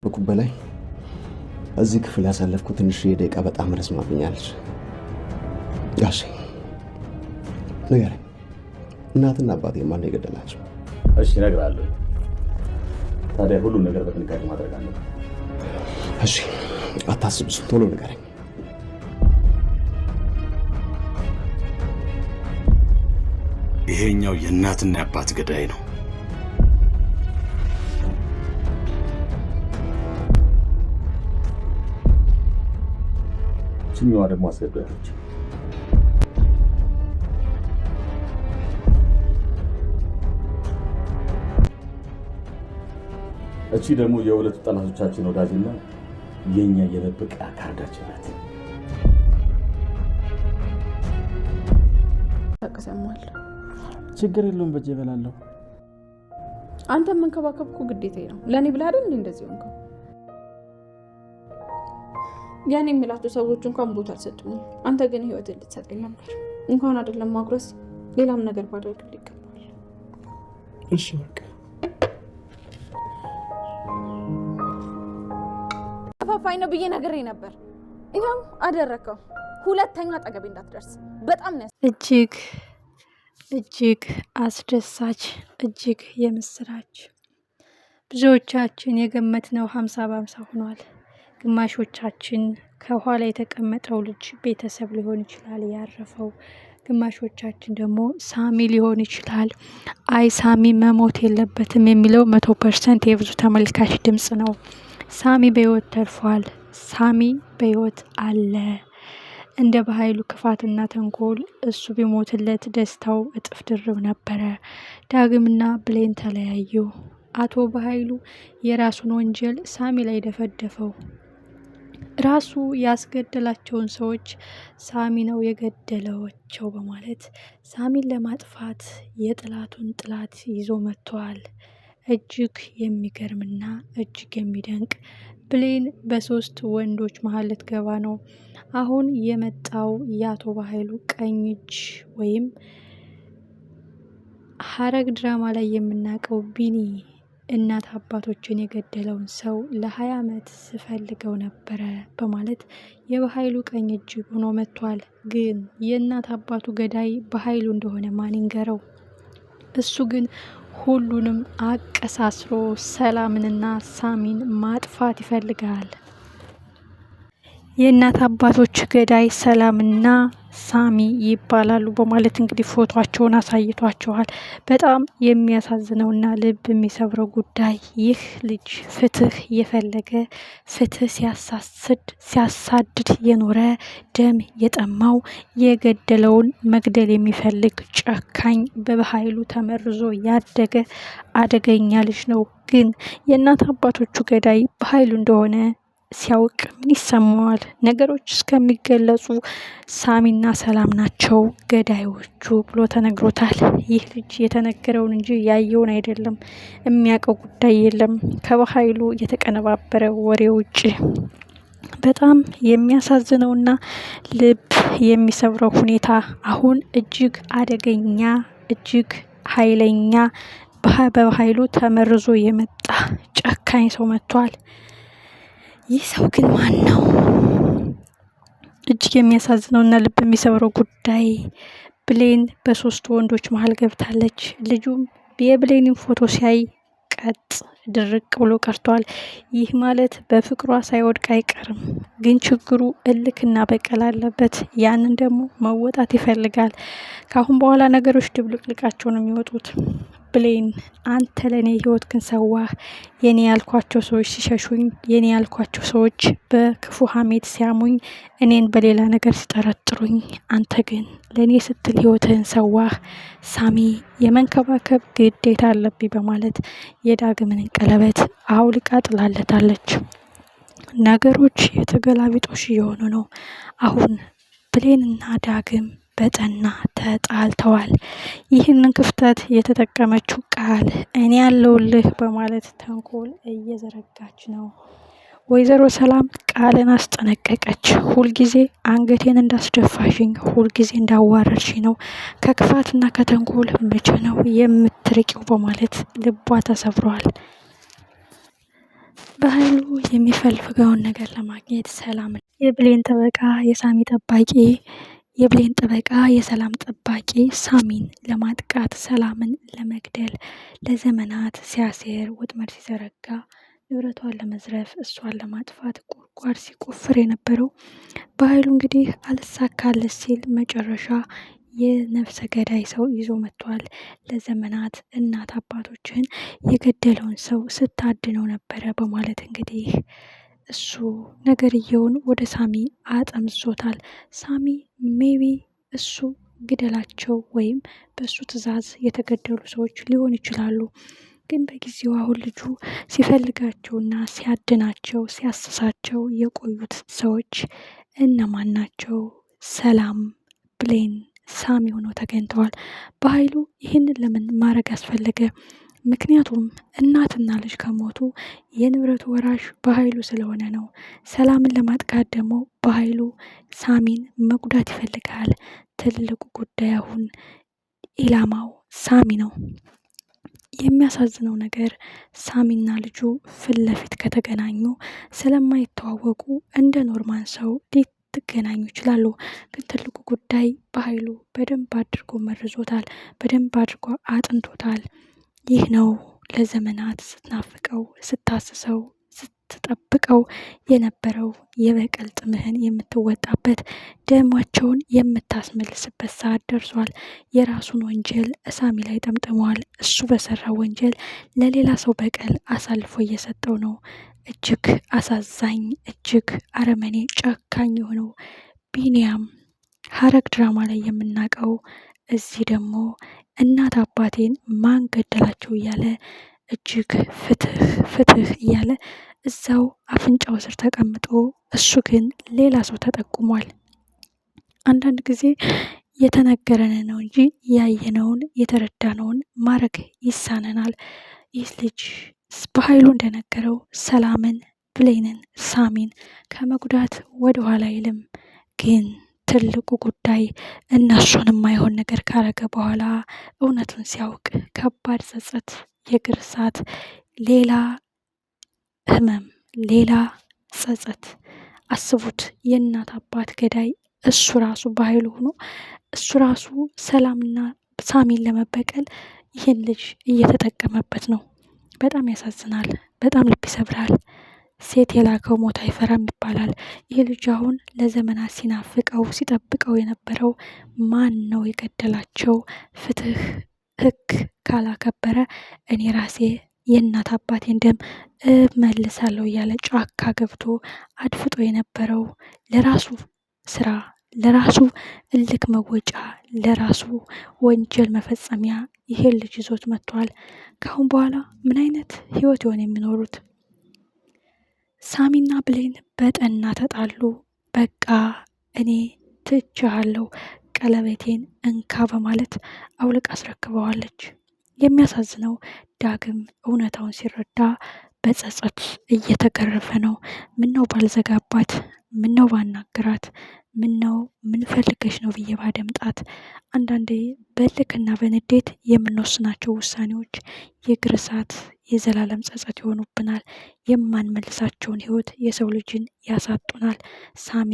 በላይ እዚህ ክፍል ያሳለፍኩት ትንሽ ደቂቃ በጣም ረስማብኛለች። ጋሼ ንገረኝ፣ እናትና አባቴ ማን ነው የገደላቸው? እሺ እነግርሃለሁ። ታዲያ ሁሉም ነገር በጥንቃቄ ማድረግ አለብህ። እሺ አታስብ፣ ቶሎ ንገረኝ። ይሄኛው የእናትና የአባት ገዳይ ነው። ችኛዋ ደግሞ አስገዳዮች። እቺ ደግሞ የሁለቱ ጠላቶቻችን ወዳጅና የኛ የመበቃ ካርዳችን ናት። ተቀሰማል። ችግር የለውም፣ በጄ እበላለሁ። አንተ መንከባከብኩ ግዴታዬ ነው። ለኔ ብለህ አይደል እንደዚህ ሆንከው? ያኔ የሚላቸው ሰዎች እንኳን ቦታ አልሰጡኝም። አንተ ግን ህይወትን ልትሰጠኝ ነበር። እንኳን አይደለም ማጉረስ ሌላም ነገር ባደርግልህ ይገባል። እሺ በቃ አፋፋይ ነው ብዬ ነግሬ ነበር። ይሄው አደረከው። ሁለተኛ አጠገቤ እንዳትደርስ። በጣም ነው እጅግ አስደሳች፣ እጅግ የምስራች። ብዙዎቻችን የገመትነው 50 በ50 ሆኗል። ግማሾቻችን ከኋላ የተቀመጠው ልጅ ቤተሰብ ሊሆን ይችላል ያረፈው፣ ግማሾቻችን ደግሞ ሳሚ ሊሆን ይችላል። አይ ሳሚ መሞት የለበትም የሚለው 100% የብዙ ተመልካች ድምጽ ነው። ሳሚ በህይወት ተርፏል። ሳሚ በህይወት አለ። እንደ በኃይሉ ክፋትና ተንኮል እሱ ቢሞትለት ደስታው እጥፍ ድርብ ነበረ። ዳግምና ብሌን ተለያዩ። አቶ በኃይሉ የራሱን ወንጀል ሳሚ ላይ ደፈደፈው። ራሱ ያስገደላቸውን ሰዎች ሳሚ ነው የገደላቸው በማለት ሳሚን ለማጥፋት የጥላቱን ጥላት ይዞ መጥቷል። እጅግ የሚገርምና እጅግ የሚደንቅ ብሌን በ3 ወንዶች መሀል ልትገባ ነው። አሁን የመጣው የአቶ በኃይሉ ቀኝ እጅ ወይም ሐረግ ድራማ ላይ የምናውቀው ቢኒ እናት አባቶችን የገደለውን ሰው ለ20 ዓመት ስፈልገው ነበረ በማለት የበኃይሉ ቀኝ እጅ ሆኖ መጥቷል። ግን የእናት አባቱ ገዳይ በኃይሉ እንደሆነ ማን ይንገረው? እሱ ግን ሁሉንም አቀሳስሮ ሰላምንና ሳሚን ማጥፋት ይፈልጋል። የእናት አባቶች ገዳይ ሰላምና ሳሚ ይባላሉ በማለት እንግዲህ ፎቶአቸውን አሳይቷቸዋል። በጣም የሚያሳዝነውና ልብ የሚሰብረው ጉዳይ ይህ ልጅ ፍትህ የፈለገ ፍትህ ሲያሳድድ የኖረ ደም የጠማው የገደለውን መግደል የሚፈልግ ጨካኝ በበኃይሉ ተመርዞ ያደገ አደገኛ ልጅ ነው። ግን የእናት አባቶቹ ገዳይ በኃይሉ እንደሆነ ሲያውቅ ምን ይሰማዋል? ነገሮች እስከሚገለጹ ሳሚና ሰላም ናቸው ገዳዮቹ ብሎ ተነግሮታል። ይህ ልጅ የተነገረውን እንጂ ያየውን አይደለም። የሚያውቀው ጉዳይ የለም ከበኃይሉ የተቀነባበረ ወሬ ውጭ። በጣም የሚያሳዝነውና ልብ የሚሰብረው ሁኔታ አሁን እጅግ አደገኛ፣ እጅግ ኃይለኛ በበኃይሉ ተመርዞ የመጣ ጨካኝ ሰው መጥቷል። ይህ ሰው ግን ማን ነው? እጅግ የሚያሳዝነውና ልብ የሚሰብረው ጉዳይ ብሌን በ3 ወንዶች መሀል ገብታለች። ልጁም የብሌንን ፎቶ ሲያይ ቀጥ ድርቅ ብሎ ቀርቷል። ይህ ማለት በፍቅሯ ሳይወድቅ አይቀርም። ግን ችግሩ እልክና በቀል አለበት። ያንን ደግሞ መወጣት ይፈልጋል። ካሁን በኋላ ነገሮች ድብልቅልቃቸው ነው የሚወጡት። ብሌን አንተ ለኔ ህይወት ግን ሰዋህ። የኔ ያልኳቸው ሰዎች ሲሸሹኝ፣ የኔ ያልኳቸው ሰዎች በክፉ ሀሜት ሲያሙኝ፣ እኔን በሌላ ነገር ሲጠረጥሩኝ፣ አንተ ግን ለኔ ስትል ህይወትህን ሰዋህ። ሳሚ የመንከባከብ ግዴታ አለብኝ በማለት የዳግምን ቀለበት አውልቃ ጥላለታለች። ነገሮች የተገላቢጦሽ እየሆኑ ነው። አሁን ብሌንና ዳግም በጠና ተጣልተዋል። ይህንን ክፍተት የተጠቀመችው ቃል እኔ ያለውልህ በማለት ተንኮል እየዘረጋች ነው። ወይዘሮ ሰላም ቃልን አስጠነቀቀች። ሁልጊዜ አንገቴን እንዳስደፋሽኝ፣ ሁልጊዜ እንዳዋረድሽኝ ነው። ከክፋትና ከተንኮል መቼ ነው የምትርቂው? በማለት ልቧ ተሰብሯል። በኃይሉ የሚፈልገውን ነገር ለማግኘት ሰላም የብሌን ጠበቃ የሳሚ ጠባቂ የብሌን ጠበቃ የሰላም ጠባቂ ሳሚን ለማጥቃት ሰላምን ለመግደል ለዘመናት ሲያሴር ወጥመድ ሲዘረጋ ንብረቷን ለመዝረፍ እሷን ለማጥፋት ጉድጓድ ሲቆፍር የነበረው በኃይሉ እንግዲህ አልሳካለት ሲል መጨረሻ የነፍሰ ገዳይ ሰው ይዞ መጥቷል። ለዘመናት እናት አባቶችን የገደለውን ሰው ስታድነው ነበረ በማለት እንግዲህ እሱ ነገርየውን ወደ ሳሚ አጠምዞታል። ሳሚ ሜቢ እሱ ግደላቸው ወይም በእሱ ትዕዛዝ የተገደሉ ሰዎች ሊሆን ይችላሉ። ግን በጊዜው አሁን ልጁ ሲፈልጋቸውና ሲያድናቸው ሲያስሳቸው የቆዩት ሰዎች እነማን ናቸው? ሰላም፣ ብሌን፣ ሳሚ ሆነው ተገኝተዋል። በኃይሉ ይህንን ለምን ማድረግ አስፈለገ? ምክንያቱም እናትና ልጅ ከሞቱ የንብረቱ ወራሽ በኃይሉ ስለሆነ ነው። ሰላምን ለማጥቃት ደግሞ በኃይሉ ሳሚን መጉዳት ይፈልጋል። ትልቁ ጉዳይ አሁን ኢላማው ሳሚ ነው። የሚያሳዝነው ነገር ሳሚና ልጁ ፊት ለፊት ከተገናኙ ስለማይተዋወቁ እንደ ኖርማን ሰው ሊገናኙ ይችላሉ። ግን ትልቁ ጉዳይ በኃይሉ በደንብ አድርጎ መርዞታል፣ በደንብ አድርጎ አጥንቶታል። ይህ ነው ለዘመናት ስትናፍቀው ስታስሰው ስትጠብቀው የነበረው የበቀል ጥምህን የምትወጣበት ደማቸውን የምታስመልስበት ሰዓት ደርሷል። የራሱን ወንጀል ሳሚ ላይ ጠምጥመዋል። እሱ በሰራው ወንጀል ለሌላ ሰው በቀል አሳልፎ እየሰጠው ነው። እጅግ አሳዛኝ እጅግ አረመኔ ጨካኝ የሆነው ቢኒያም ሐረግ ድራማ ላይ የምናውቀው እዚህ ደግሞ እናት አባቴን ማን ገደላቸው እያለ እጅግ ፍትህ ፍትህ እያለ እዛው አፍንጫው ስር ተቀምጦ እሱ ግን ሌላ ሰው ተጠቁሟል። አንዳንድ ጊዜ የተነገረን ነው እንጂ ያየነውን የተረዳነውን ማድረግ ይሳነናል። ይህ ልጅ በኃይሉ እንደነገረው ሰላምን፣ ብሌንን፣ ሳሚን ከመጉዳት ወደኋላ አይልም። ግን ትልቁ ጉዳይ እነሱን የማይሆን ነገር ካረገ በኋላ እውነቱን ሲያውቅ ከባድ ጸጸት፣ የእግር እሳት፣ ሌላ ህመም፣ ሌላ ጸጸት። አስቡት፣ የእናት አባት ገዳይ እሱ ራሱ በኃይሉ ሆኖ እሱ ራሱ ሰላምና ሳሚን ለመበቀል ይህን ልጅ እየተጠቀመበት ነው። በጣም ያሳዝናል። በጣም ልብ ይሰብራል። ሴት የላከው ሞት አይፈራም ይባላል። ይህ ልጅ አሁን ለዘመናት ሲናፍቀው ሲጠብቀው የነበረው ማን ነው የገደላቸው? ፍትህ ህግ ካላከበረ እኔ ራሴ የእናት አባቴን ደም እመልሳለሁ እያለ ጫካ ገብቶ አድፍጦ የነበረው ለራሱ ስራ ለራሱ እልክ መወጫ ለራሱ ወንጀል መፈጸሚያ ይሄን ልጅ ይዞት መጥቷል። ከአሁን በኋላ ምን አይነት ህይወት ይሆን የሚኖሩት? ሳሚና ብሌን በጠና ተጣሉ። በቃ እኔ ትቼሃለሁ፣ ቀለበቴን እንካ በማለት አውልቅ አስረክበዋለች። የሚያሳዝነው ዳግም እውነታውን ሲረዳ በጸጸት እየተገረፈ ነው። ምነው ባልዘጋባት፣ ምነው ባናግራት፣ ምነው ምን ፈልገሽ ነው ብዬ ባደምጣት። አንዳንዴ በልክና በንዴት የምንወስናቸው ውሳኔዎች የእግር እሳት የዘላለም ጸጸት ይሆኑብናል። የማንመልሳቸውን ህይወት የሰው ልጅን ያሳጡናል። ሳሚ